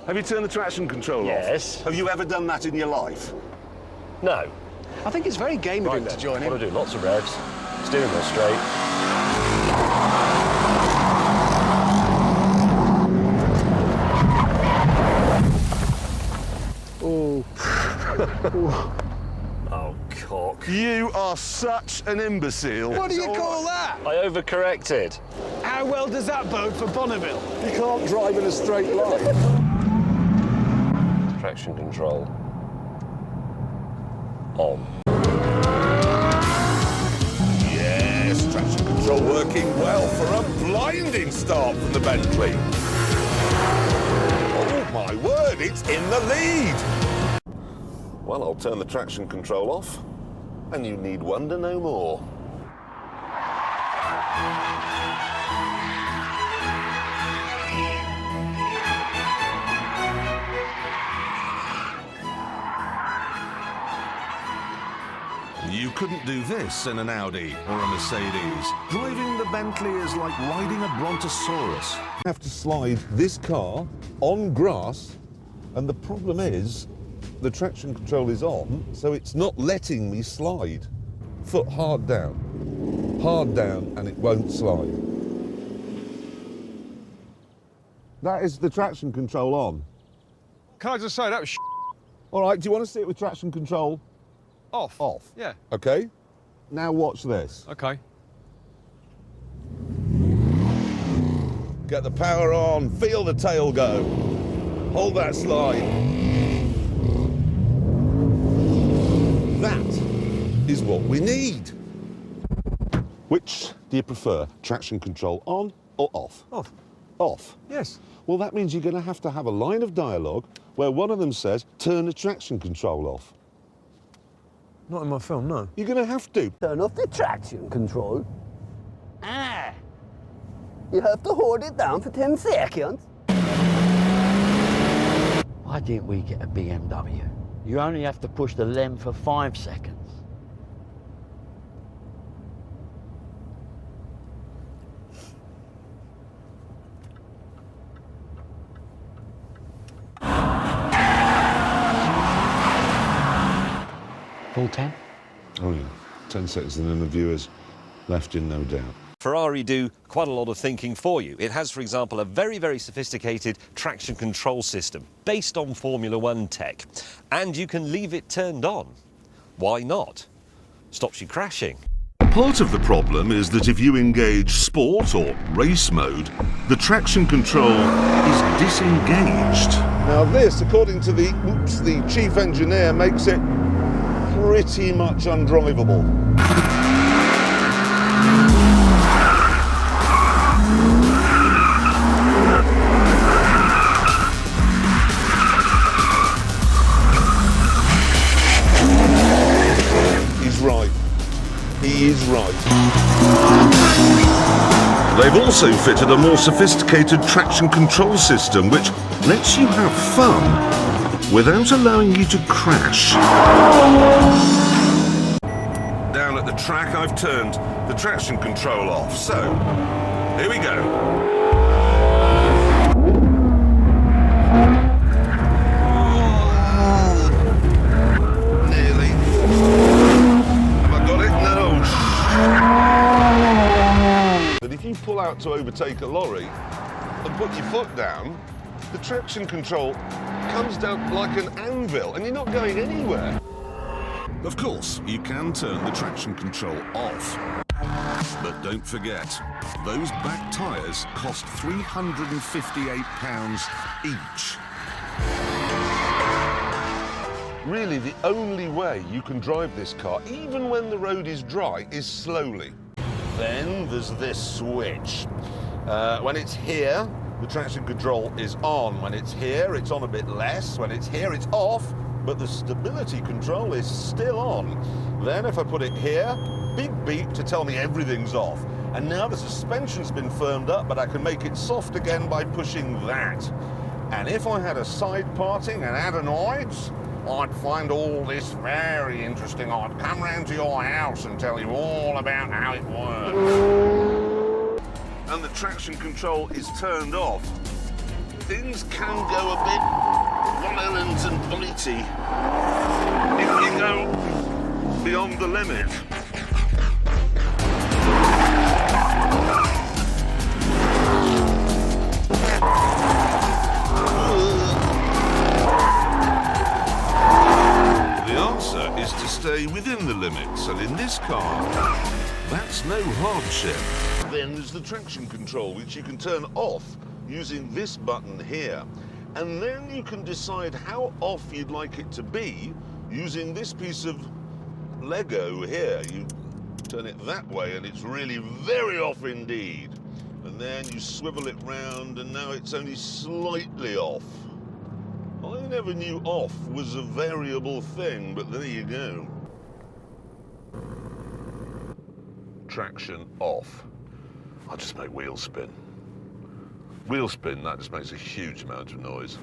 Have you turned the traction control off? Yes. Have you ever done that in your life? No. I think it's very game of him to join in. What do I do? Lots of revs. Steering wheel straight. Oh. Oh, cock. You are such an imbecile. What do you call that? I overcorrected. How well does that bode for Bonneville? You can't drive in a straight line. Traction control. On. Yes, traction control working well for a blinding start from the Bentley. Oh my word, it's in the lead. Well, I'll turn the traction control off, and you need wonder no more. You couldn't do this in an Audi or a Mercedes. Driving the Bentley is like riding a brontosaurus. I have to slide this car on grass, and the problem is the traction control is on, so it's not letting me slide. Foot hard down, and it won't slide. That is the traction control on. Can I just say, that was All right, do you want to see it with traction control off? off? Yeah. Okay. Now watch this. Okay. Get the power on, feel the tail go. Hold that slide. That is what we need. Which do you prefer, traction control on or off? Off. Off? Yes. Well, that means you're going to have a line of dialogue where one of them says, turn the traction control off. Not in my film, no. You're going to have to. Turn off the traction control. You have to hold it down for 10 seconds. Why didn't we get a BMW? You only have to push the lem for 5 seconds. Full 10? Oh yeah, 10 seconds and then the viewer's left in no doubt. Ferrari do quite a lot of thinking for you. It has, for example, a very, very sophisticated traction control system based on Formula One tech. And you can leave it turned on. Why not? Stops you crashing. Part of the problem is that if you engage sport or race mode, the traction control is disengaged. Now this, according to the chief engineer, makes it pretty much undrivable. He's right. He is right. They've also fitted a more sophisticated traction control system which lets you have fun without allowing you to crash. Down at the track, I've turned the traction control off, so here we go. Nearly. Have I got it? No. But if you pull out to overtake a lorry and put your foot down, the traction control comes down like an anvil and you're not going anywhere. Of course, you can turn the traction control off. But don't forget, those back tyres cost £358 each. Really, the only way you can drive this car, even when the road is dry, is slowly. Then there's this switch. When it's here, the traction control is on. When it's here, it's on a bit less. When it's here, it's off, but the stability control is still on. Then if I put it here, big beep to tell me everything's off. And now the suspension's been firmed up, but I can make it soft again by pushing that. And if I had a side parting and adenoids, I'd find all this very interesting. I'd come round to your house and tell you all about how it works. And the traction control is turned off. Things can go a bit bitey if you go beyond the limit. The answer is to stay within the limits, and in this car, that's no hardship. Then there's the traction control, which you can turn off using this button here. And then you can decide how off you'd like it to be using this piece of Lego here. You turn it that way and it's really very off indeed. And then you swivel it round and now it's only slightly off. I never knew off was a variable thing, but there you go. Traction off. I'll just make wheel spin. Wheel spin, that just makes a huge amount of noise.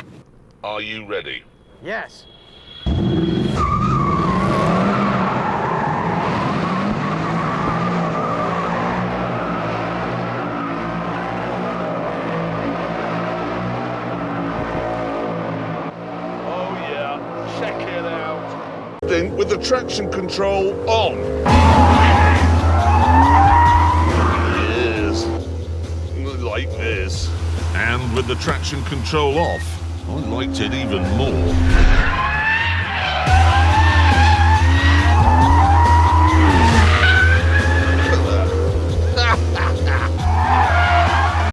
Are you ready? Yes. Oh yeah, check it out. With the traction control on. Yes, like this. And with the traction control off, I liked it even more.